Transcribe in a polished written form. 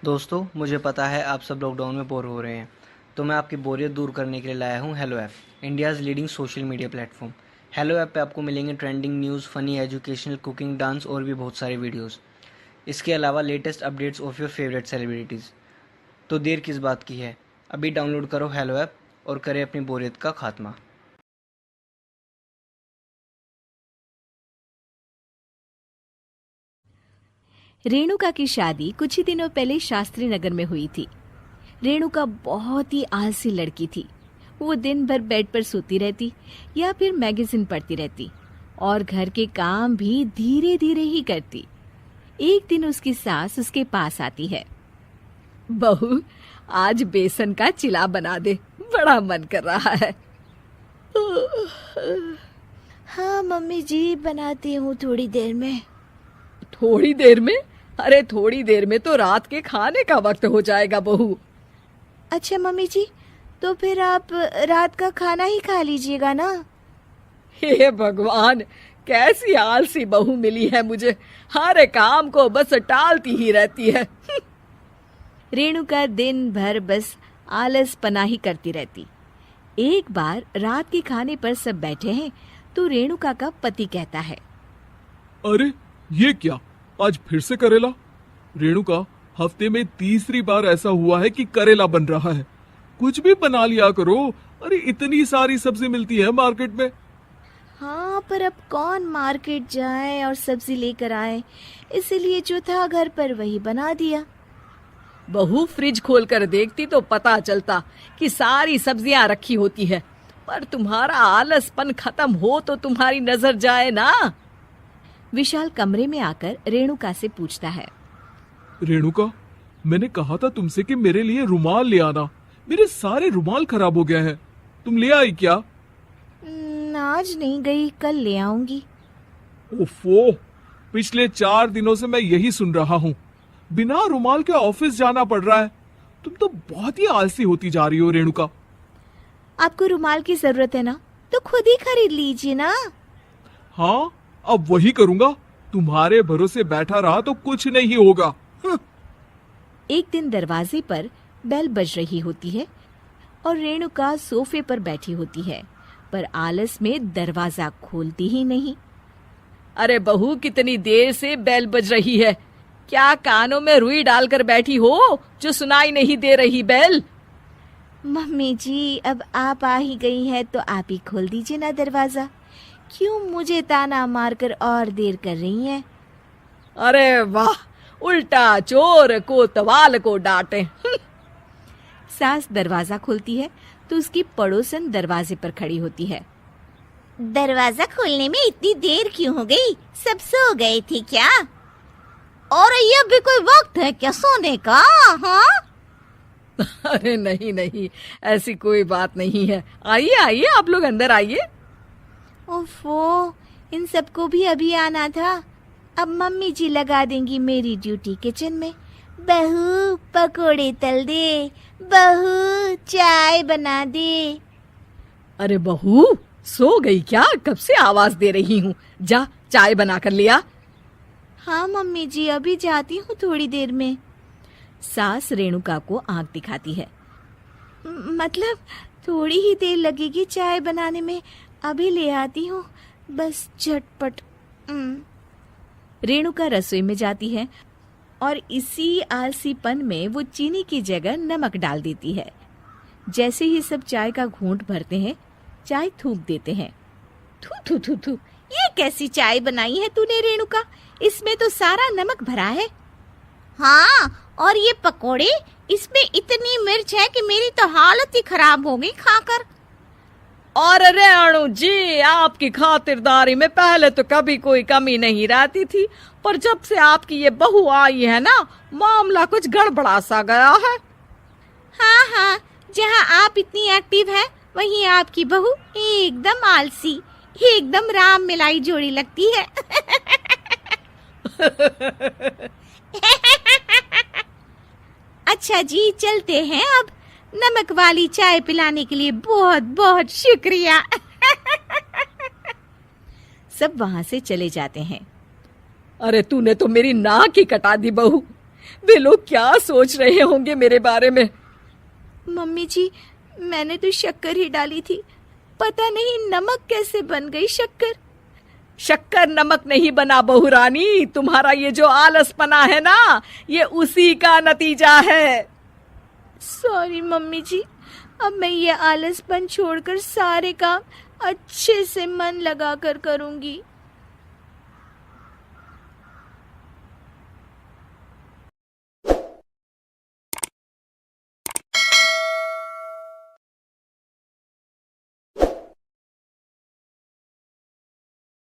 दोस्तों, मुझे पता है आप सब लॉकडाउन में बोर हो रहे हैं, तो मैं आपकी बोरियत दूर करने के लिए लाया हूँ hello app, India's leading social media platform. Hello app पे आपको मिलेंगे trending news, funny, educational, cooking, dance और भी बहुत सारे वीडियोस। इसके अलावा latest updates of your favourite celebrities. तो देर किस बात की है, अभी डाउनलोड करो हेलो ऐप और करें अपनी बोरियत का खात्मा। रेणुका की शादी कुछ ही दिनों पहले शास्त्री नगर में हुई थी। रेणुका बहुत ही आलसी लड़की थी। वो दिन भर बेड पर सोती रहती या फिर मैगजीन पढ़ती रहती और घर के काम भी धीरे धीरे ही करती। एक दिन उसकी सास उसके पास आती है। बहू, आज बेसन का चिला बना दे, बड़ा मन कर रहा है। हाँ मम्मी जी, बनाती हूँ थोड़ी देर में। थोड़ी देर में? अरे थोड़ी देर में तो रात के खाने का वक्त हो जाएगा बहू। अच्छा मम्मी जी, तो फिर आप रात का खाना ही खा लीजिएगा ना। हे भगवान, कैसी आलसी बहू मिली है मुझे। हर काम को बस टालती ही रहती है। रेणुका दिन भर बस आलस पना ही करती रहती। एक बार रात के खाने पर सब बैठे हैं तो रेणुका का पति कहता है, अरे ये क्या, आज फिर से करेला? रेणुका, हफ्ते में तीसरी बार ऐसा हुआ है कि करेला बन रहा है। कुछ भी बना लिया करो। अरे इतनी सारी सब्जी मिलती है मार्केट में। हाँ, पर अब कौन मार्केट जाए और सब्जी लेकर आए, इसीलिए जो था घर पर वही बना दिया। बहू फ्रिज खोलकर देखती तो पता चलता कि सारी सब्जियां रखी होती है, पर तुम्हारा आलसपन खत्म हो तो तुम्हारी नजर जाए ना। विशाल कमरे में आकर रेणुका से पूछता है, रेणुका, मैंने कहा था तुमसे कि मेरे लिए रुमाल ले आना। मेरे सारे रुमाल खराब हो गए हैं। तुम ले आई क्या? आज नहीं गई, कल ले आऊंगी। ओफो, पिछले 4 दिनों से मैं यही सुन रहा हूँ। बिना रुमाल के ऑफिस जाना पड़ रहा है। तुम तो बहुत ही आलसी होती जा रही हो रेणुका। आपको रुमाल की जरूरत है ना, तो खुद ही खरीद लीजिए ना। हाँ, अब वही करूंगा। तुम्हारे भरोसे बैठा रहा तो कुछ नहीं होगा। एक दिन दरवाजे पर बेल बज रही होती है और रेणुका सोफे पर बैठी होती है, पर आलस में दरवाजा खोलती ही नहीं। अरे बहू, कितनी देर से बेल बज रही है? क्या कानों में रुई डालकर बैठी हो जो सुनाई नहीं दे रही बेल? मम्मी जी, अब आप आ ही गई हैं तो आप ही खोल दीजिए ना दरवाजा। क्यों मुझे ताना मारकर और देर कर रही हैं? अरे वाह, उल्टा चोर को तवाल को डांटे। सास दरवाजा खोलती है तो उसकी पड़ोसन दरवाजे पर खड़ी होती है। दरवाजा खोलने में इतनी देर क्यों हो गई? सब सो गए थे क्या? और ये भी कोई वक्त है क्या सोने का? हाँ? अरे नहीं नहीं, ऐसी कोई बात नहीं है। आइए आइए, आप लोग अंदर आइए। ओफो, इन सबको भी अभी आना था। अब मम्मी जी लगा देंगी मेरी ड्यूटी किचन में। बहू पकोड़े तल दे, बहू चाय बना दे। अरे बहू, सो गई क्या? कब से आवाज दे रही हूँ। जा चाय बना कर लिया। हाँ मम्मी जी, अभी जाती हूँ थोड़ी देर में। सास रेणुका को आंख दिखाती है। मतलब थोड़ी ही देर लगेगी चाय बनाने में, अभी ले आती हूँ, बस झटपट। रेणुका रसोई में जाती है और इसी आलसीपन में वो चीनी की जगह नमक डाल देती है। जैसे ही सब चाय का घूंट भरते हैं, चाय थूक देते हैं। थू थू थू थू, ये कैसी चाय बनाई है तूने रेणुका? इसमें तो सारा नमक भरा है। हाँ, और ये पकोड़े, इसमें इतनी मिर्च है कि मेरी तो हालत ही खराब हो गई खाकर। और रेणु जी, आपकी खातिरदारी में पहले तो कभी कोई कमी नहीं रहती थी, पर जब से आपकी ये बहू आई है ना, मामला कुछ गड़बड़ा सा गया है। हाँ हाँ, जहाँ आप इतनी एक्टिव हैं, वहीं आपकी बहू एकदम आलसी, एकदम राम मिलाई जोड़ी लगती है। अच्छा जी, चलते हैं अब। नमक वाली चाय पिलाने के लिए बहुत बहुत शुक्रिया। सब वहां से चले जाते हैं। अरे तूने तो मेरी नाक ही कटा दी बहू। वे लोग क्या सोच रहे होंगे मेरे बारे में। मम्मी जी, मैंने तो शक्कर ही डाली थी, पता नहीं नमक कैसे बन गई शक्कर। शक्कर नमक नहीं बना बहू रानी, तुम्हारा ये जो आलसपना है ना, ये उसी का नतीजा है। सॉरी मम्मी जी, अब मैं ये आलसपन छोड़कर सारे काम अच्छे से मन लगाकर करूंगी।